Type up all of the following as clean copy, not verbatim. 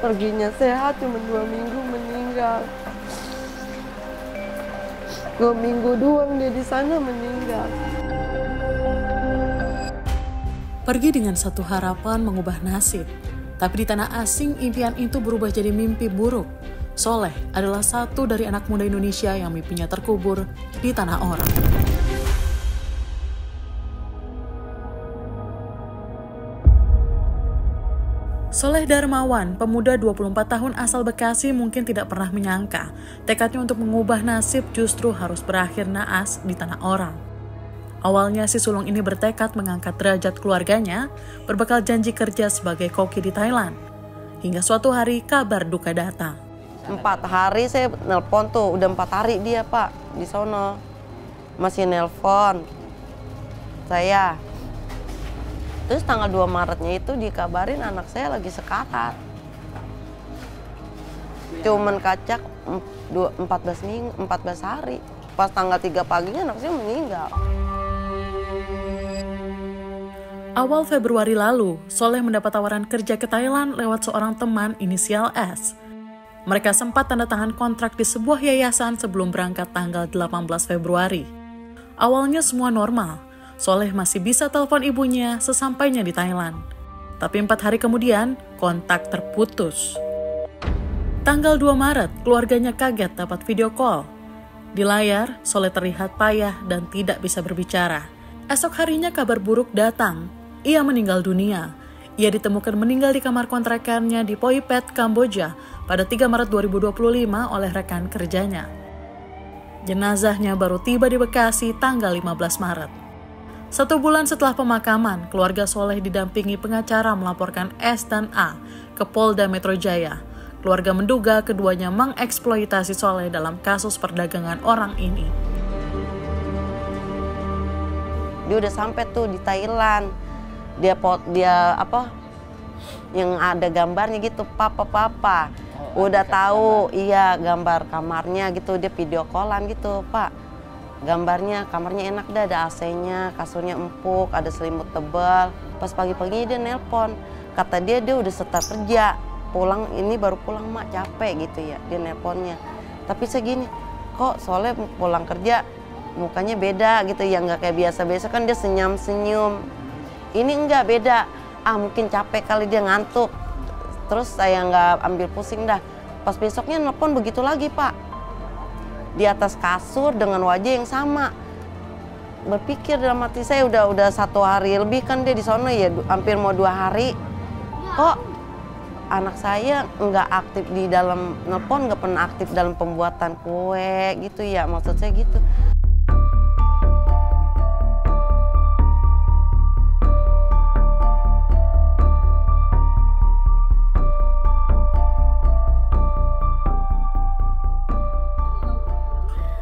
Perginya sehat, cuma 2 minggu meninggal. 2 minggu doang dia di sana meninggal. Pergi dengan satu harapan mengubah nasib. Tapi di tanah asing, impian itu berubah jadi mimpi buruk. Soleh adalah satu dari anak muda Indonesia yang mimpinya terkubur di tanah orang. Soleh Darmawan, pemuda 24 tahun asal Bekasi mungkin tidak pernah menyangka tekadnya untuk mengubah nasib justru harus berakhir naas di tanah orang. Awalnya si sulung ini bertekad mengangkat derajat keluarganya berbekal janji kerja sebagai koki di Thailand. Hingga suatu hari kabar duka datang. 4 hari saya nelpon tuh, udah 4 hari dia Pak di sono. Masih nelpon saya. Terus tanggal 2 Maretnya itu dikabarin anak saya lagi sekarat. Cuman kacak 14 hari. Pas tanggal 3 paginya anak saya meninggal. Awal Februari lalu, Soleh mendapat tawaran kerja ke Thailand lewat seorang teman inisial S. Mereka sempat tanda tangan kontrak di sebuah yayasan sebelum berangkat tanggal 18 Februari. Awalnya semua normal. Soleh masih bisa telepon ibunya sesampainya di Thailand. Tapi 4 hari kemudian, kontak terputus. Tanggal 2 Maret, keluarganya kaget dapat video call. Di layar, Soleh terlihat payah dan tidak bisa berbicara. Esok harinya kabar buruk datang. Ia meninggal dunia. Ia ditemukan meninggal di kamar kontrakannya di Phuket, Kamboja pada 3 Maret 2025 oleh rekan kerjanya. Jenazahnya baru tiba di Bekasi tanggal 15 Maret. 1 bulan setelah pemakaman, keluarga Soleh didampingi pengacara melaporkan S dan A ke Polda Metro Jaya. Keluarga menduga keduanya mengeksploitasi Soleh dalam kasus perdagangan orang ini. Dia udah sampai tuh di Thailand. Dia yang ada gambarnya gitu, papa. Udah tahu, iya gambar kamarnya gitu, dia video callan gitu, Pak. Gambarnya, kamarnya enak dah, ada AC-nya, kasurnya empuk, ada selimut tebal. Pas pagi-paginya dia nelpon, kata dia udah start kerja. Pulang, ini baru pulang mak, capek gitu ya, dia nelponnya. Tapi segini, kok Soleh pulang kerja, mukanya beda gitu ya, nggak kayak biasa-biasa kan dia senyum-senyum. Ini enggak beda, mungkin capek kali dia ngantuk. Terus saya nggak ambil pusing dah. Pas besoknya nelpon begitu lagi Pak. Di atas kasur dengan wajah yang sama. Berpikir dalam hati saya udah 1 hari lebih kan dia di sana ya, hampir mau 2 hari. Kok anak saya nggak aktif di dalam nelpon, nggak pernah aktif dalam pembuatan kue gitu ya, maksud saya gitu.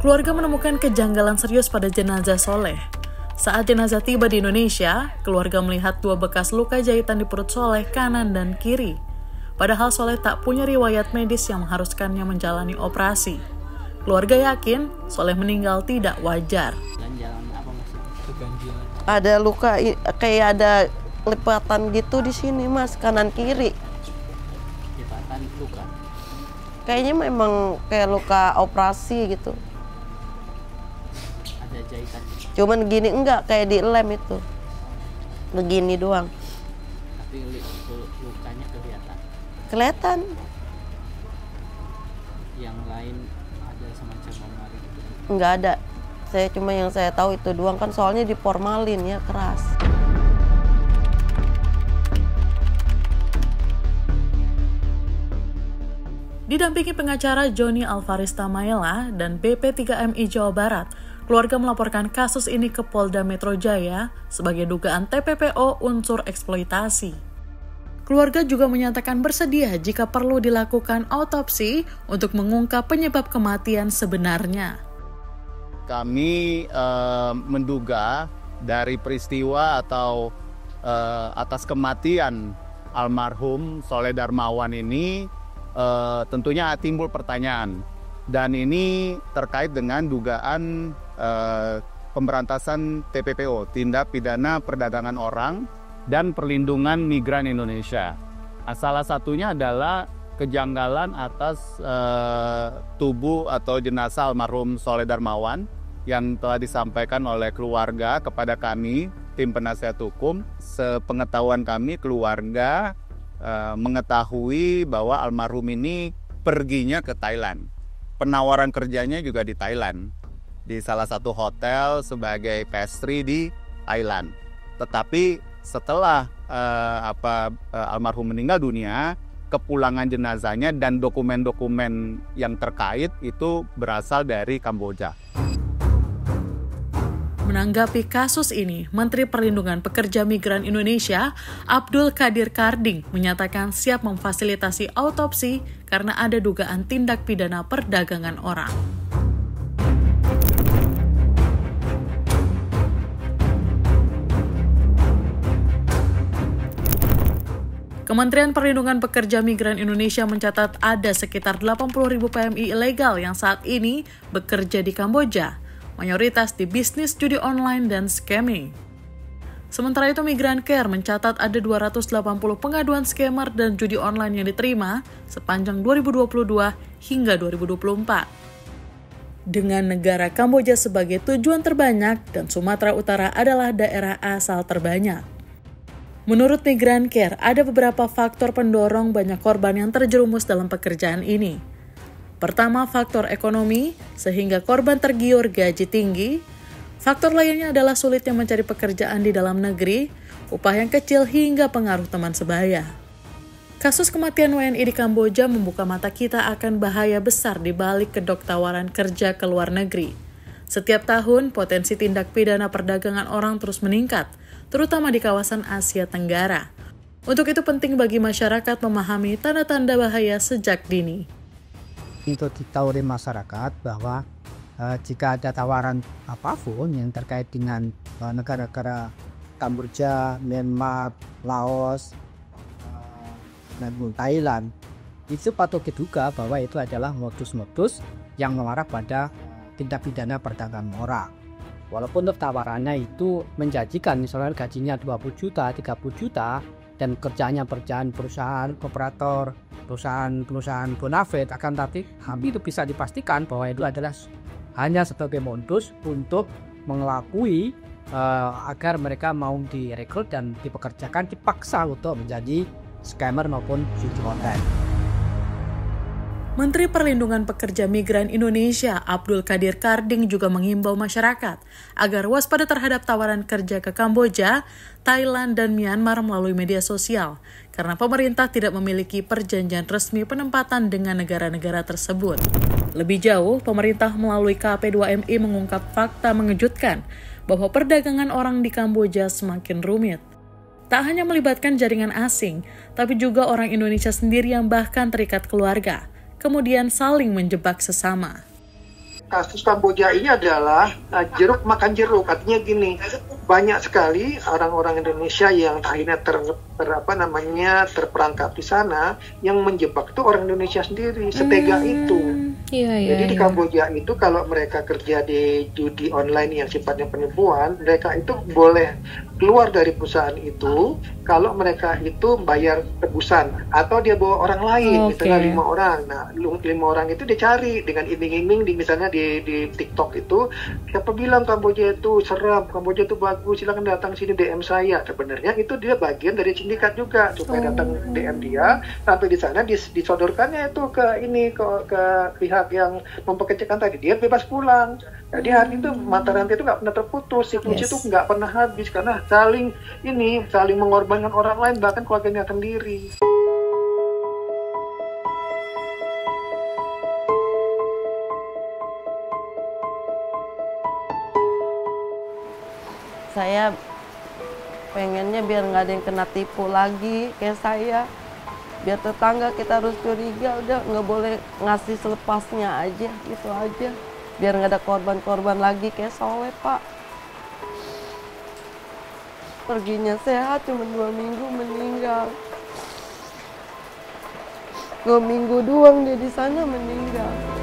Keluarga menemukan kejanggalan serius pada jenazah Soleh. Saat jenazah tiba di Indonesia, keluarga melihat 2 bekas luka jahitan di perut Soleh kanan dan kiri. Padahal Soleh tak punya riwayat medis yang mengharuskannya menjalani operasi. Keluarga yakin Soleh meninggal tidak wajar. Ada luka, kayak ada lipatan gitu di sini Mas, kanan kiri. Lipatan luka? Kayaknya memang kayak luka operasi gitu. Ada jahitan? Cuman gini enggak, kayak di lem itu. Begini doang. Tapi lukanya kelihatan? Kelihatan. Yang lain ada semacam memar gitu? Enggak ada. Yang saya tahu itu doang kan, soalnya diformalin ya, keras. Didampingi pengacara Joni Alvaris Tamaela dan BP3MI Jawa Barat, keluarga melaporkan kasus ini ke Polda Metro Jaya sebagai dugaan TPPO unsur eksploitasi. Keluarga juga menyatakan bersedia jika perlu dilakukan autopsi untuk mengungkap penyebab kematian sebenarnya. Kami menduga dari peristiwa atau atas kematian almarhum Soleh Darmawan ini tentunya timbul pertanyaan, dan ini terkait dengan dugaan pemberantasan TPPO, tindak pidana perdagangan orang dan perlindungan migran Indonesia. Salah satunya adalah kejanggalan atas tubuh atau jenazah almarhum Soleh Darmawan yang telah disampaikan oleh keluarga kepada kami, tim penasihat hukum. Sepengetahuan kami, keluarga mengetahui bahwa almarhum ini perginya ke Thailand. Penawaran kerjanya juga di Thailand, di salah satu hotel sebagai pastry di Thailand. Tetapi setelah almarhum meninggal dunia, kepulangan jenazahnya dan dokumen-dokumen yang terkait itu berasal dari Kamboja. Menanggapi kasus ini, Menteri Perlindungan Pekerja Migran Indonesia, Abdul Qadir Karding, menyatakan siap memfasilitasi autopsi karena ada dugaan tindak pidana perdagangan orang. Kementerian Perlindungan Pekerja Migran Indonesia mencatat ada sekitar 80.000 PMI ilegal yang saat ini bekerja di Kamboja, mayoritas di bisnis judi online dan scamming. Sementara itu, Migrancare mencatat ada 280 pengaduan scammer dan judi online yang diterima sepanjang 2022 hingga 2024. Dengan negara Kamboja sebagai tujuan terbanyak dan Sumatera Utara adalah daerah asal terbanyak. Menurut Migrancare, ada beberapa faktor pendorong banyak korban yang terjerumus dalam pekerjaan ini. Pertama, faktor ekonomi, sehingga korban tergiur gaji tinggi. Faktor lainnya adalah sulitnya mencari pekerjaan di dalam negeri, upah yang kecil hingga pengaruh teman sebaya. Kasus kematian WNI di Kamboja membuka mata kita akan bahaya besar di balik kedok tawaran kerja ke luar negeri. Setiap tahun, potensi tindak pidana perdagangan orang terus meningkat, terutama di kawasan Asia Tenggara. Untuk itu penting bagi masyarakat memahami tanda-tanda bahaya sejak dini. Untuk diketahui masyarakat bahwa jika ada tawaran apapun yang terkait dengan negara-negara Kamboja, Myanmar, Laos, dan Thailand, itu patut diduga bahwa itu adalah modus-modus yang mengarah pada tindak pidana perdagangan orang. Walaupun tawarannya itu menjanjikan, misalnya gajinya 20 juta, 30 juta, dan kerjanya perusahaan operator, perusahaan bonafide, akan tapi itu bisa dipastikan bahwa itu adalah hanya sebagai modus untuk mengelakui agar mereka mau direkrut dan dipekerjakan, dipaksa untuk menjadi scammer maupun judi online. Menteri Perlindungan Pekerja Migran Indonesia, Abdul Qadir Karding, juga mengimbau masyarakat agar waspada terhadap tawaran kerja ke Kamboja, Thailand, dan Myanmar melalui media sosial, karena pemerintah tidak memiliki perjanjian resmi penempatan dengan negara-negara tersebut. Lebih jauh, pemerintah melalui KP2MI mengungkap fakta mengejutkan bahwa perdagangan orang di Kamboja semakin rumit. Tak hanya melibatkan jaringan asing, tapi juga orang Indonesia sendiri yang bahkan terikat keluarga, kemudian saling menjebak sesama. Kasus Kamboja ini adalah jeruk makan jeruk, artinya gini, banyak sekali orang-orang Indonesia yang akhirnya terperangkap di sana, yang menjebak itu orang Indonesia sendiri, setega itu. Jadi di Kamboja itu kalau mereka kerja di judi online yang sifatnya penipuan, mereka itu boleh keluar dari perusahaan itu kalau mereka itu bayar tebusan atau dia bawa orang lain, misalnya 5 orang. Nah, 5 orang itu dicari dengan iming-iming misalnya di TikTok itu, siapa bilang Kamboja itu seram, Kamboja itu bagus, silakan datang sini DM saya. Sebenarnya itu dia bagian dari sindikat juga, supaya datang DM dia, sampai di sana disodorkannya itu ke pihak yang mempekerjakan tadi, dia bebas pulang. Jadi hari itu mata rantai itu nggak pernah terputus, siklus itu nggak pernah habis karena saling mengorbankan orang lain, bahkan keluarganya sendiri. Saya pengennya biar nggak ada yang kena tipu lagi kayak saya. Biar tetangga kita harus curiga, udah nggak boleh ngasih selepasnya aja, gitu aja. Biar nggak ada korban-korban lagi kayak Soleh, Pak. Perginya sehat, cuma 2 minggu meninggal. 2 minggu doang dia di sana meninggal.